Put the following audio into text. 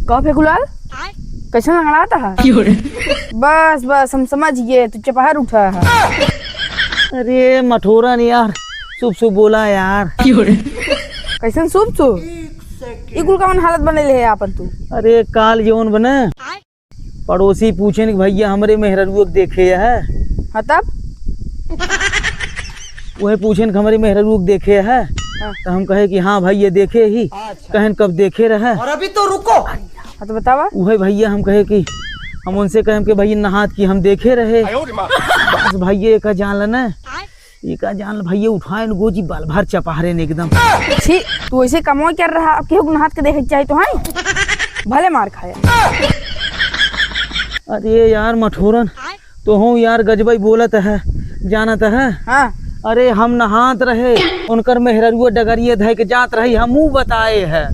कहो फेकुलाल कैसे लंगड़ाता है? बस बस हम समझ गए तू चपहर उठा है। अरे मठोरा नहीं यार, शुभ शुभ बोला यार। कैसन सूप तू इकुल का मन हालत बने ले आपन तू। अरे काल जौन बने पड़ोसी पूछे कि भैया हमरे मेहररुआ के देखे है। हाँ तब वही पूछे कि हमारे मेहररुआ के देखे है। तो हम कहे कि हाँ भाई ये देखे ही। कहन कब देखे रहे? और अभी तो रुको। हाँ तो बतावा। वही भैया हम कहे कि हम उनसे कहे कि भैया नहात की हम देखे रहे। बस भैया का जान लेना ये का जान भैया उठाए गोजी बाल भर चपारे ने एकदम। छी तू ऐसे कमोई कर रहा अब केहू नहात के देखे चाहिए तो है भले मार खाया। अरे यार मठोरन तो हूँ यार गजबई बोलत है जानत है। हाँ अरे हम नहात रहे उनकर मेहररुआ डगरिए धय के जात रही हमू बताए है।